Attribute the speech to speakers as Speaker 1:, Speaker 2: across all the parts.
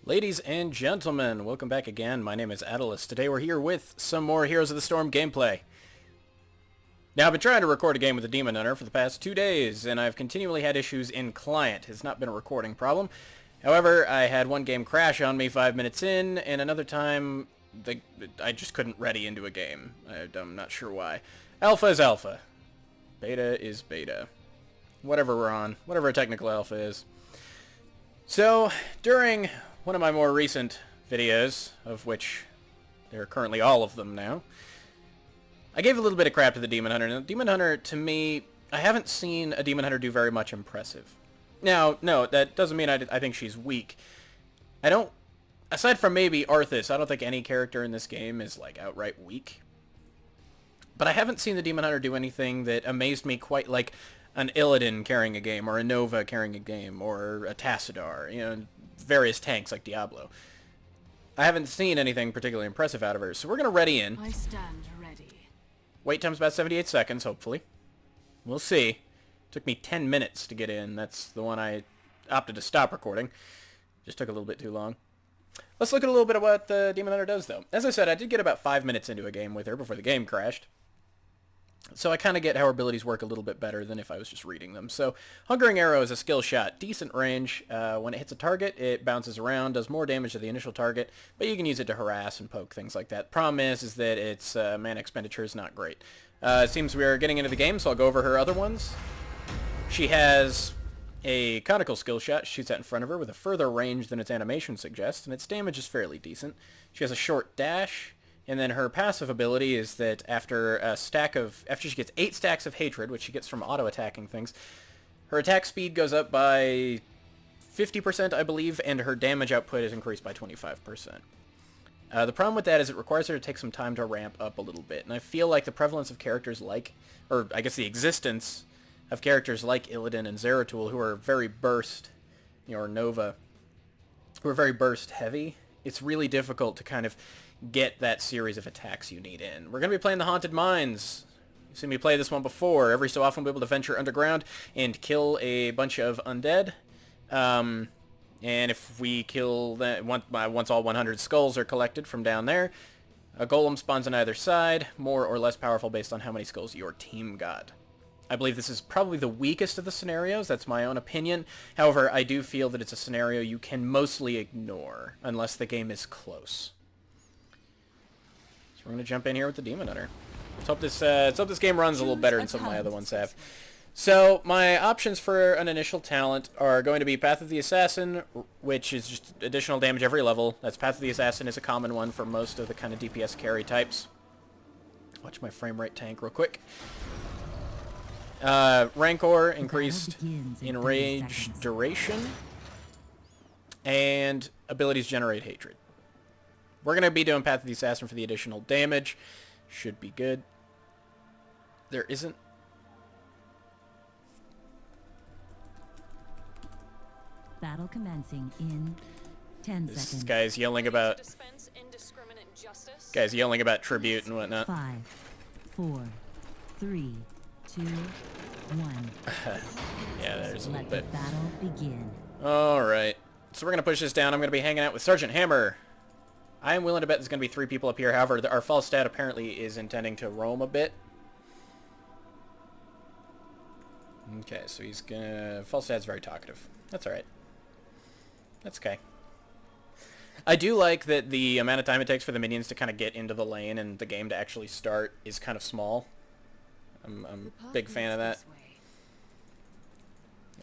Speaker 1: Ladies and gentlemen, welcome back again. My name is Atelus. Today we're here with some more Heroes of the Storm gameplay. Now, I've been trying to record a game with the Demon Hunter for the past 2 days, and I've continually had issues in client. It's not been a recording problem. However, I had one game crash on me 5 minutes in, and another time I just couldn't ready into a game. I'm not sure why. Alpha is alpha. Beta is beta. Whatever we're on. Whatever a technical alpha is. So, during one of my more recent videos, of which there are currently all of them now, I gave a little bit of crap to the Demon Hunter. Now, Demon Hunter, to me, I haven't seen a Demon Hunter do very much impressive. Now, no, that doesn't mean I think she's weak. I don't, aside from maybe Arthas, I don't think any character in this game is, like, outright weak. But I haven't seen the Demon Hunter do anything that amazed me quite like an Illidan carrying a game, or a Nova carrying a game, or a Tassadar, you know, various tanks like Diablo. I haven't seen anything particularly impressive out of her, so we're going to ready in.
Speaker 2: I stand ready.
Speaker 1: Wait time's about 78 seconds, hopefully. We'll see. Took me 10 minutes to get in. That's the one I opted to stop recording. Just took a little bit too long. Let's look at a little bit of what the Demon Hunter does, though. As I said, I did get about 5 minutes into a game with her before the game crashed. So I kind of get how her abilities work a little bit better than if I was just reading them. So, Hungering Arrow is a skill shot. Decent range. When it hits a target, it bounces around, does more damage to the initial target, but you can use it to harass and poke, things like that. Problem is that its mana expenditure is not great. It seems we are getting into the game, so I'll go over her other ones. She has a conical skill shot. Shoots out in front of her with a further range than its animation suggests, and its damage is fairly decent. She has a short dash. And then her passive ability is that after she gets 8 stacks of hatred, which she gets from auto-attacking things, her attack speed goes up by 50%, I believe, and her damage output is increased by 25%. The problem with that is it requires her to take some time to ramp up a little bit, and I feel like the prevalence of characters like, or I guess the existence of characters like Illidan and Zeratul, who are very burst, you know, or Nova, who are very burst heavy, it's really difficult to kind of get that series of attacks you need in. We're going to be playing the Haunted Mines. You've seen me play this one before. Every so often we'll be able to venture underground and kill a bunch of undead. And if we kill that, once all 100 skulls are collected from down there, a golem spawns on either side, more or less powerful based on how many skulls your team got. I believe this is probably the weakest of the scenarios. That's my own opinion. However, I do feel that it's a scenario you can mostly ignore unless the game is close. We're going to jump in here with the Demon Hunter. Let's hope this game runs a little better than some of my other ones have. So, my options for an initial talent are going to be Path of the Assassin, which is just additional damage every level. That's Path of the Assassin is a common one for most of the kind of DPS carry types. Watch my frame rate tank real quick. Rancor increased in rage duration. And abilities generate hatred. We're going to be doing Path of the Assassin for the additional damage. Should be good. There isn't...
Speaker 3: Battle commencing in 10 seconds.
Speaker 1: This guy's yelling about... Guy's yelling about tribute and whatnot.
Speaker 3: 5, 4, 3, 2, 1.
Speaker 1: Yeah, there's a little
Speaker 3: Let the
Speaker 1: bit.
Speaker 3: battle begin.
Speaker 1: Alright. So we're going to push this down. I'm going to be hanging out with Sergeant Hammer. I am willing to bet there's going to be 3 people up here. However, our false stat apparently is intending to roam a bit. Okay, so he's going to... False stat's very talkative. That's alright. That's okay. I do like that the amount of time it takes for the minions to kind of get into the lane and the game to actually start is kind of small. I'm a big fan of that.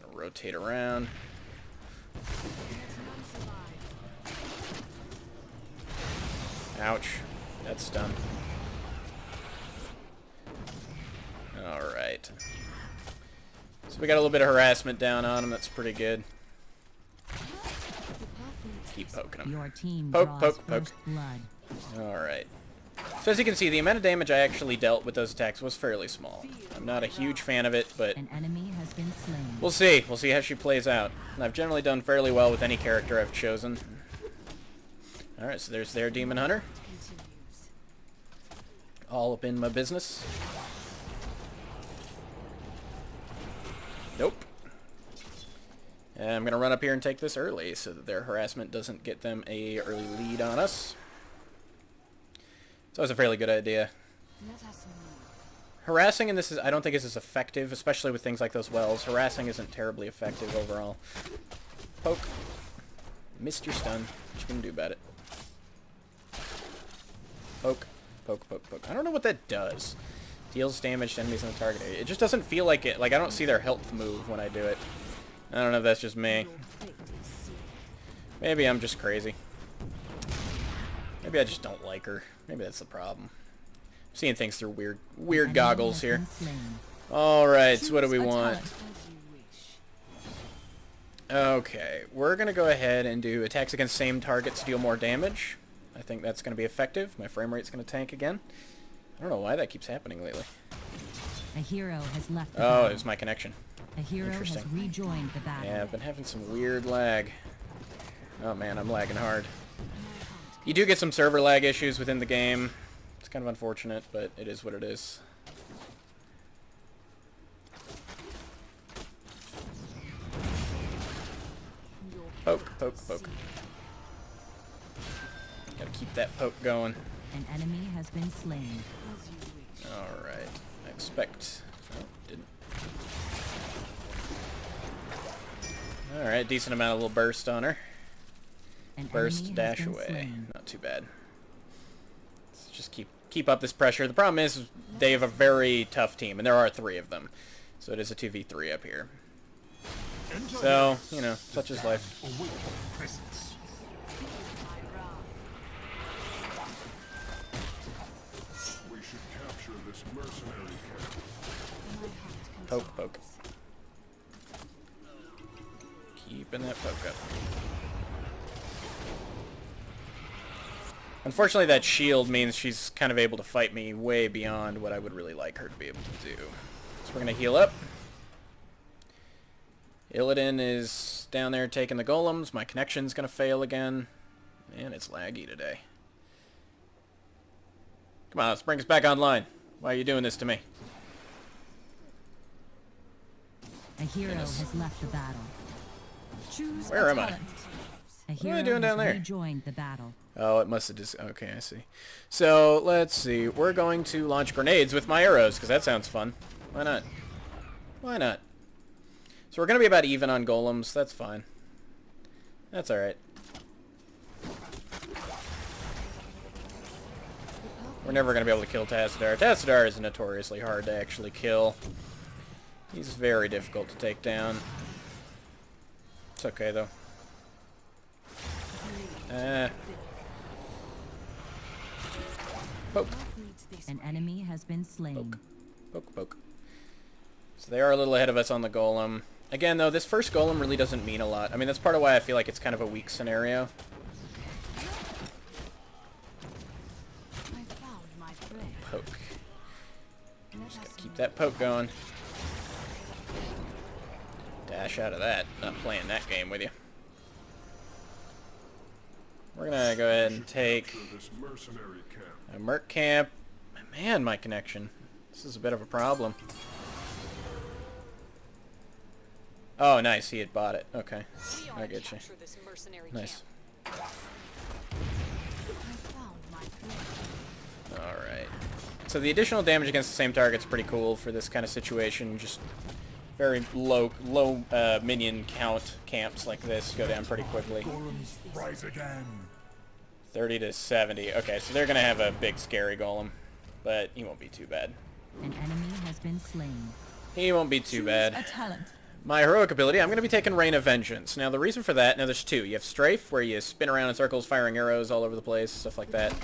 Speaker 1: Gonna rotate around. Ouch. That's done. Alright. So we got a little bit of harassment down on him. That's pretty good. Keep poking him.
Speaker 3: Your team
Speaker 1: Poke,
Speaker 3: draws
Speaker 1: poke, poke.
Speaker 3: first blood.
Speaker 1: Alright. So as you can see, the amount of damage I actually dealt with those attacks was fairly small. I'm not a huge fan of it, but
Speaker 3: An enemy has been slain.
Speaker 1: we'll see. We'll see how she plays out. And I've generally done fairly well with any character I've chosen. Alright, so there's their Demon Hunter. All up in my business. Nope. I'm going to run up here and take this early so that their harassment doesn't get them a early lead on us. It's always a fairly good idea. Harassing in this is, I don't think is as effective, especially with things like those wells. Harassing isn't terribly effective overall. Poke. Missed your stun. What you can do about it? Poke. Poke, poke, poke. I don't know what that does. Deals damage to enemies in the target area. It just doesn't feel like it. Like, I don't see their health move when I do it. I don't know if that's just me. Maybe I'm just crazy. Maybe I just don't like her. Maybe that's the problem. I'm seeing things through weird goggles here. Alright, so what do we want? Okay, we're going to go ahead and do attacks against same targets deal more damage. I think that's going to be effective. My frame rate's going to tank again. I don't know why that keeps happening lately.
Speaker 3: A hero has left the
Speaker 1: Oh,
Speaker 3: battle.
Speaker 1: it was my connection.
Speaker 3: A hero has rejoined the battle.
Speaker 1: Yeah, I've been having some weird lag. Oh man, I'm lagging hard. You do get some server lag issues within the game. It's kind of unfortunate, but it is what it is. Poke, poke, poke. Gotta keep that poke going.
Speaker 3: An enemy has been slain.
Speaker 1: Alright. I expect... Oh, didn't. Alright, decent amount of little burst on her.
Speaker 3: An
Speaker 1: Burst,
Speaker 3: enemy
Speaker 1: dash
Speaker 3: has been
Speaker 1: away.
Speaker 3: slain.
Speaker 1: Not too bad. Let's just keep up this pressure. The problem is they have a very tough team, and there are 3 of them. So it is a 2v3 up here. So, you know, such is life.
Speaker 2: We should capture this mercenary camp.
Speaker 1: Poke, poke. Keeping that poke up. Unfortunately, that shield means she's kind of able to fight me way beyond what I would really like her to be able to do. So we're going to heal up. Illidan is down there taking the golems. My connection's going to fail again. Man, it's laggy today. Come on, let's bring us back online. Why are you doing this to me?
Speaker 3: A hero has left the battle. Choose
Speaker 1: Where
Speaker 3: a
Speaker 1: am I?
Speaker 3: talent. A
Speaker 1: What am
Speaker 3: hero
Speaker 1: I doing down
Speaker 3: has
Speaker 1: there?
Speaker 3: rejoined the battle.
Speaker 1: Oh, it must have just... Okay, I see. So, let's see. We're going to launch grenades with my arrows, because that sounds fun. Why not? Why not? So we're going to be about even on golems. That's fine. That's alright. We're never going to be able to kill Tassadar. Tassadar is notoriously hard to actually kill. He's very difficult to take down. It's okay, though. Poke.
Speaker 3: An enemy has been slain.
Speaker 1: Poke, poke. So they are a little ahead of us on the golem. Again, though, this first golem really doesn't mean a lot. I mean, that's part of why I feel like it's kind of a weak scenario. Poke. Just gotta keep that poke going. Dash out of that. Not playing that game with you. We're gonna go ahead and take
Speaker 2: This mercenary camp.
Speaker 1: a merc camp. Man, my connection. This is a bit of a problem. Oh, nice. He had bought it. Okay. I get you. Nice. Alright. So the additional damage against the same target's pretty cool for this kind of situation. Just very low minion count camps like this go down pretty quickly.
Speaker 2: Rise again.
Speaker 1: 30 to 70. Okay, so they're going to have a big scary golem. But he won't be too bad.
Speaker 3: An enemy has been slain.
Speaker 1: He won't be too bad.
Speaker 3: A talent.
Speaker 1: My heroic ability, I'm going to be taking Rain of Vengeance. Now, the reason for that, now there's 2. You have Strafe, where you spin around in circles, firing arrows all over the place, stuff like that.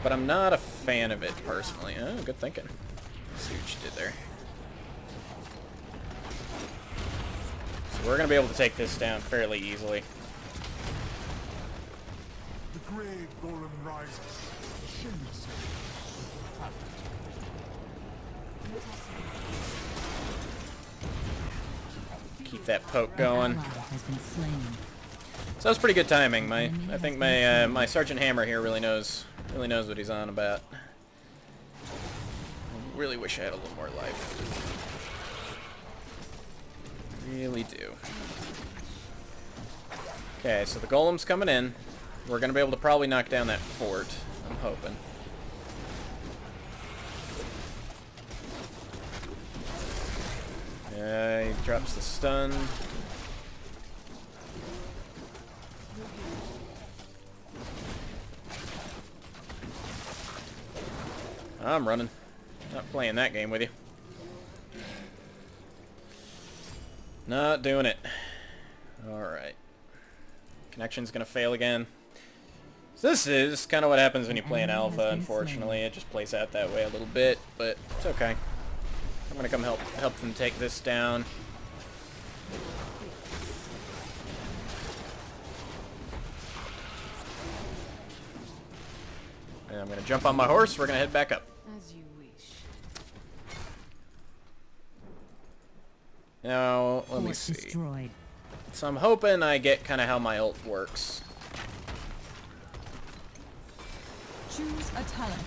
Speaker 1: But I'm not a fan of it, personally. Oh, good thinking. Let's see what you did there. So we're going to be able to take this down fairly easily.
Speaker 2: The grave golem rises. Shamelessly.
Speaker 1: Keep that poke going.
Speaker 3: Ally has been slain.
Speaker 1: So that was pretty good timing. I think my Sergeant Hammer here really knows what he's on about. I really wish I had a little more life. Really do. Okay, so the golem's coming in. We're going to be able to probably knock down that fort. I'm hoping. He drops the stun. I'm running. Not playing that game with you. Not doing it. Alright. Connection's gonna fail again. So this is kind of what happens when you play an alpha, unfortunately. It just plays out that way a little bit, but it's okay. I'm gonna come help them take this down. And I'm gonna jump on my horse, we're gonna head back up.
Speaker 4: As you wish.
Speaker 1: Now, let me see.
Speaker 3: Destroyed.
Speaker 1: So I'm hoping I get kind of how my ult works.
Speaker 3: Choose Atelus.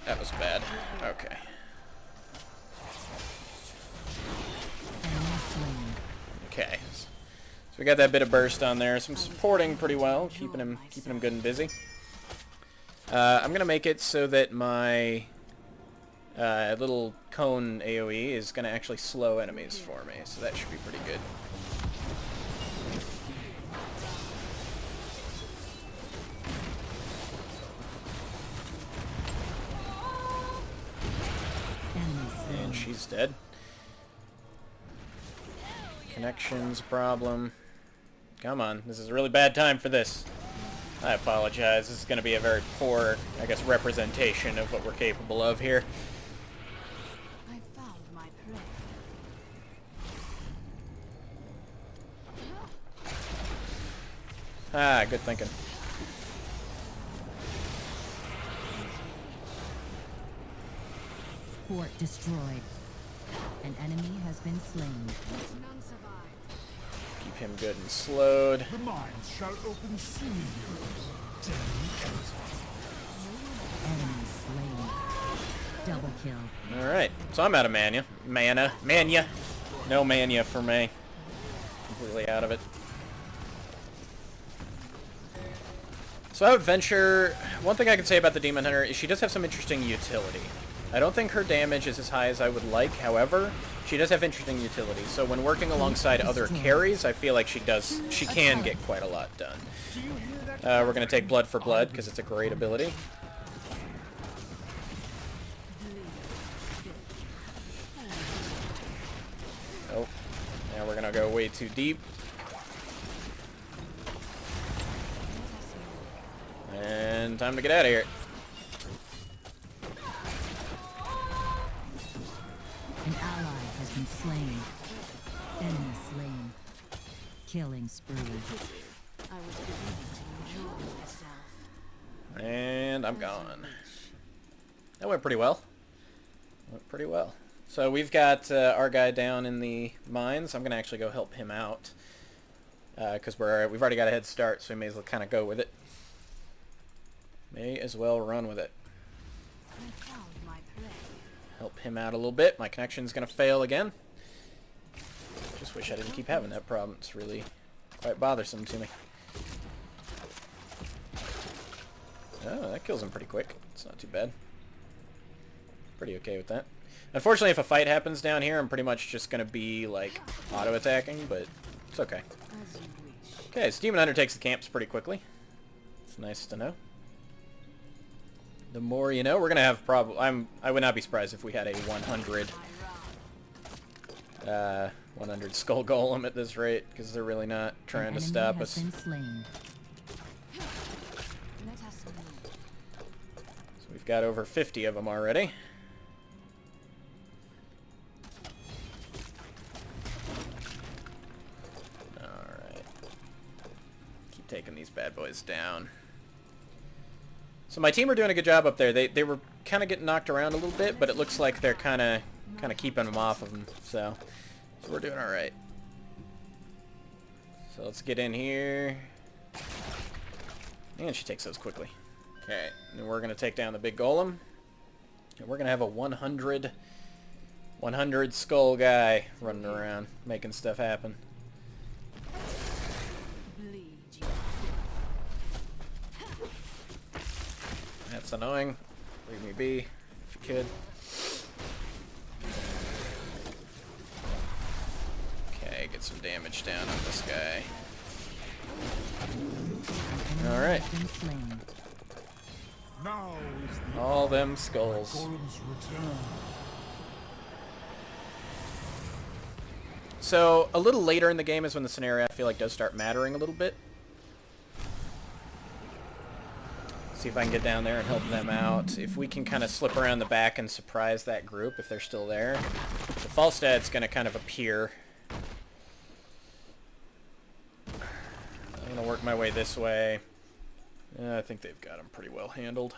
Speaker 1: That was bad. Okay. Okay. So we got that bit of burst on there. Some supporting pretty well, keeping him good and busy. I'm gonna make it so that my little cone AoE is gonna actually slow enemies for me, so that should be pretty good. And she's dead. Connections problem. Come on, this is a really bad time for this. I apologize. This is going to be a very poor, I guess, representation of what we're capable of here.
Speaker 4: I found my prey.
Speaker 1: Ah, good thinking.
Speaker 3: Fort destroyed. An enemy has been slain.
Speaker 4: None survive.
Speaker 1: Keep him good and slowed.
Speaker 2: The mines shall open soon, heroes.
Speaker 3: Enemy slain. Double kill.
Speaker 1: Alright, so I'm out of mania. Mania. No mania for me. Completely out of it. So I would venture, one thing I can say about the Demon Hunter is she does have some interesting utility. I don't think her damage is as high as I would like, however, she does have interesting utility. So when working alongside other carries, I feel like she can get quite a lot done. We're going to take Blood for Blood, because it's a great ability. Oh, now we're going to go way too deep. And time to get out of here.
Speaker 3: An ally has been slain. Enemy slain. Killing spree.
Speaker 4: I was beginning to enjoy myself.
Speaker 1: And I'm gone. That went pretty well. Went pretty well. So we've got our guy down in the mines. I'm going to actually go help him out. Because we've already got a head start, so we may as well kind of go with it. May as well run with it.
Speaker 4: I found my prey.
Speaker 1: Help him out a little bit. My connection's going to fail again. Just wish I didn't keep having that problem. It's really quite bothersome to me. Oh, that kills him pretty quick. It's not too bad. Pretty okay with that. Unfortunately, if a fight happens down here, I'm pretty much just going to be, like, auto-attacking, but it's okay.
Speaker 4: As you wish.
Speaker 1: Okay, so Demon Hunter takes the camps pretty quickly. It's nice to know. The more you know, we're going to have I would not be surprised if we had a 100 skull golem at this rate, because they're really not trying to stop us.
Speaker 3: Been slain.
Speaker 4: Let us move.
Speaker 1: So we've got over 50 of them already. Alright. Keep taking these bad boys down. So my team are doing a good job up there. They were kind of getting knocked around a little bit, but it looks like they're kind of keeping them off of them. So we're doing all right. So let's get in here. And she takes those quickly. Okay, and then we're going to take down the big golem. And we're going to have a 100 skull guy running around, making stuff happen.
Speaker 4: Bleed, you
Speaker 1: That's annoying. Leave me be, if you could. Okay, get some damage down on this guy. Alright.
Speaker 3: Been slain.
Speaker 2: Now is the
Speaker 1: All them skulls.
Speaker 2: Gorum's return.
Speaker 1: So, a little later in the game is when the scenario, I feel like, does start mattering a little bit. See if I can get down there and help them out. If we can kind of slip around the back and surprise that group, if they're still there. The Falstad's going to kind of appear. I'm going to work my way this way. I think they've got him pretty well handled.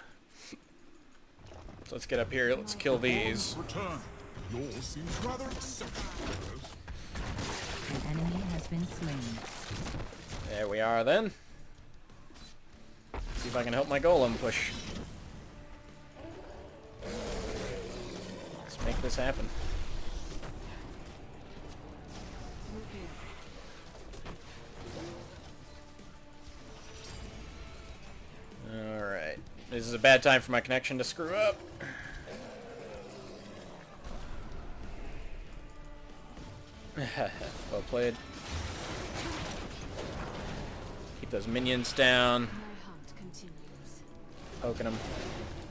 Speaker 1: So let's get up here. Let's kill these.
Speaker 2: Return. Yours seems rather exceptional.
Speaker 3: An enemy has been slain.
Speaker 1: There we are then. See if I can help my golem push. Let's make this happen. Alright. This is a bad time for my connection to screw up. Well played. Keep those minions down.
Speaker 4: My hunt continues.
Speaker 1: Poking him.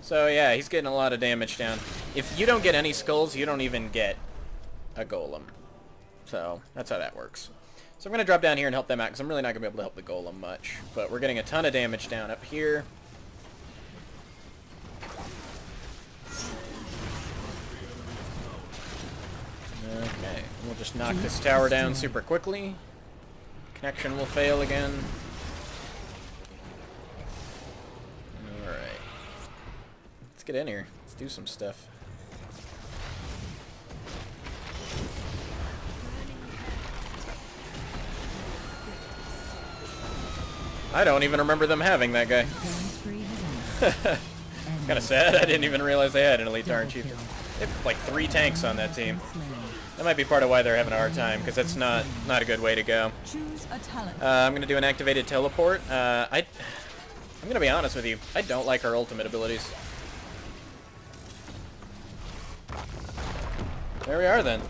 Speaker 1: So yeah, he's getting a lot of damage down. If you don't get any skulls, you don't even get a golem. So that's how that works. So I'm going to drop down here and help them out, because I'm really not going to be able to help the golem much. But we're getting a ton of damage down up here. Okay, we'll just knock this tower down super quickly. Connection will fail again. Alright. Let's get in here. Let's do some stuff. I don't even remember them having that guy.
Speaker 3: Killing spree has ended.
Speaker 1: Kinda sad, I didn't even realize they had an elite Darn Chieftain. They have like 3 tanks on that team.
Speaker 3: Slain.
Speaker 1: That might be part of why they're having a hard time, because that's not a good way to go.
Speaker 3: Choose a talent.
Speaker 1: I'm going to do an activated teleport. I'm going to be honest with you. I don't like her ultimate abilities. There we are then.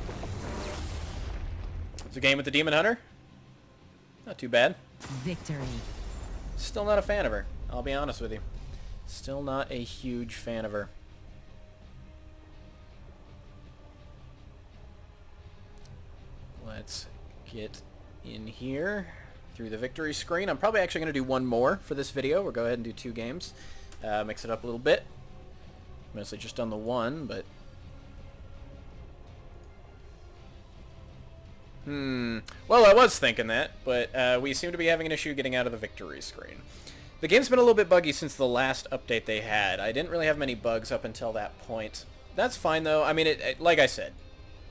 Speaker 1: It's a game with the Demon Hunter. Not too bad.
Speaker 3: Victory.
Speaker 1: Still not a fan of her. I'll be honest with you. Still not a huge fan of her. Let's get in here through the victory screen. I'm probably actually going to do one more for this video. We'll go ahead and do 2 games. Mix it up a little bit. Mostly just on the one, but... Well, I was thinking that, but we seem to be having an issue getting out of the victory screen. The game's been a little bit buggy since the last update they had. I didn't really have many bugs up until that point. That's fine, though. I mean, like I said,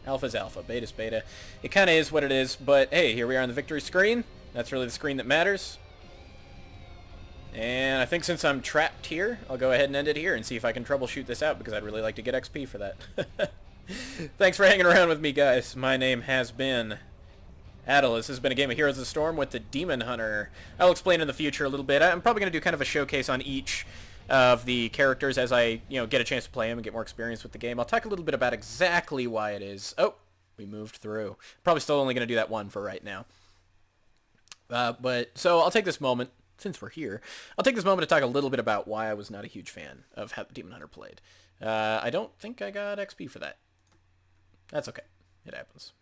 Speaker 1: alpha's alpha, beta's beta. It kind of is what it is, but hey, here we are on the victory screen. That's really the screen that matters. And I think since I'm trapped here, I'll go ahead and end it here and see if I can troubleshoot this out, because I'd really like to get XP for that. Thanks for hanging around with me, guys. My name has been Atelus. This has been a game of Heroes of the Storm with the Demon Hunter. I'll explain in the future a little bit. I'm probably going to do kind of a showcase on each of the characters as I, get a chance to play them and get more experience with the game. I'll talk a little bit about exactly why it is. Oh, we moved through. Probably still only going to do that one for right now. So I'll take this moment, since we're here, I'll take this moment to talk a little bit about why I was not a huge fan of how the Demon Hunter played. I don't think I got XP for that. That's okay. It happens.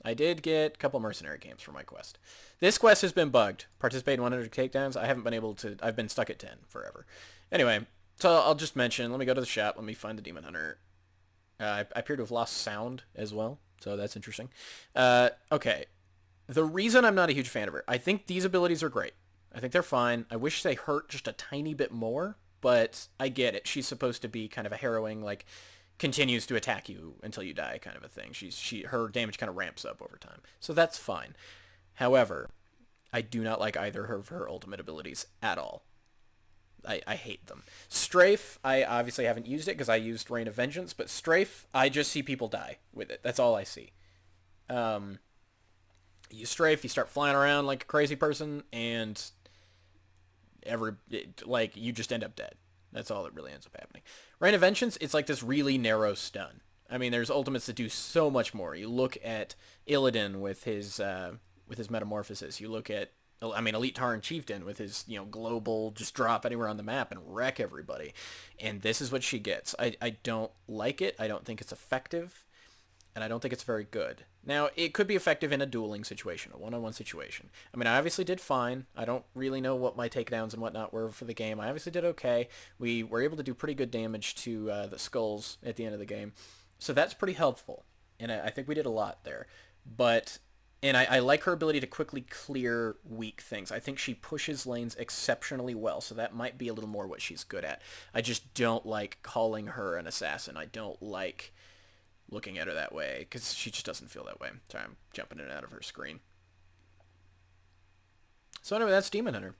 Speaker 1: I did get a couple mercenary games for my quest. This quest has been bugged. Participate in 100 takedowns. I haven't been able to... I've been stuck at 10 forever. Anyway, so I'll just mention... Let me go to the shop. Let me find the Demon Hunter. I appear to have lost sound as well, so that's interesting. Okay. The reason I'm not a huge fan of her, I think these abilities are great. I think they're fine. I wish they hurt just a tiny bit more, but I get it. She's supposed to be kind of a harrowing, like... continues to attack you until you die kind of a thing. Her damage kind of ramps up over time. So that's fine. However, I do not like either of her ultimate abilities at all. I hate them. Strafe, I obviously haven't used it because I used Reign of Vengeance, but Strafe, I just see people die with it. That's all I see. You strafe, you start flying around like a crazy person, and you just end up dead. That's all that really ends up happening. Reign of Vengeance, it's like this really narrow stun. I mean, there's ultimates that do so much more. You look at Illidan with his metamorphosis. You look at, I mean, Elite Tauren Chieftain with his, global, just drop anywhere on the map and wreck everybody. And this is what she gets. I don't like it. I don't think it's effective. And I don't think it's very good. Now, it could be effective in a dueling situation, a one-on-one situation. I mean, I obviously did fine. I don't really know what my takedowns and whatnot were for the game. I obviously did okay. We were able to do pretty good damage to the skulls at the end of the game. So that's pretty helpful. And I think we did a lot there. And I like her ability to quickly clear weak things. I think she pushes lanes exceptionally well, so that might be a little more what she's good at. I just don't like calling her an assassin. I don't like looking at her that way, because she just doesn't feel that way. Sorry, I'm jumping in and out of her screen. So anyway, that's Demon Hunter.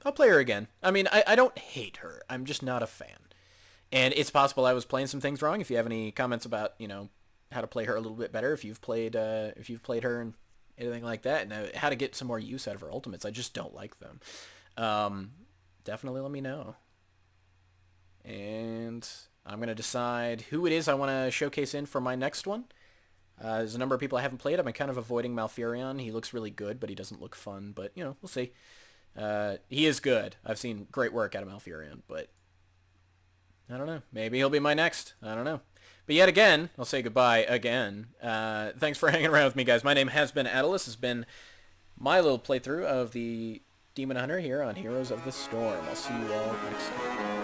Speaker 1: I'll play her again. I mean, I don't hate her. I'm just not a fan. And it's possible I was playing some things wrong. If you have any comments about, how to play her a little bit better, if you've played her and anything like that, and how to get some more use out of her ultimates, I just don't like them. Definitely let me know. And I'm going to decide who it is I want to showcase in for my next one. There's a number of people I haven't played. I've been kind of avoiding Malfurion. He looks really good, but he doesn't look fun. But, we'll see. He is good. I've seen great work out of Malfurion, but I don't know. Maybe he'll be my next. I don't know. But yet again, I'll say goodbye again. Thanks for hanging around with me, guys. My name has been Atelus. It's been my little playthrough of the Demon Hunter here on Heroes of the Storm. I'll see you all next time.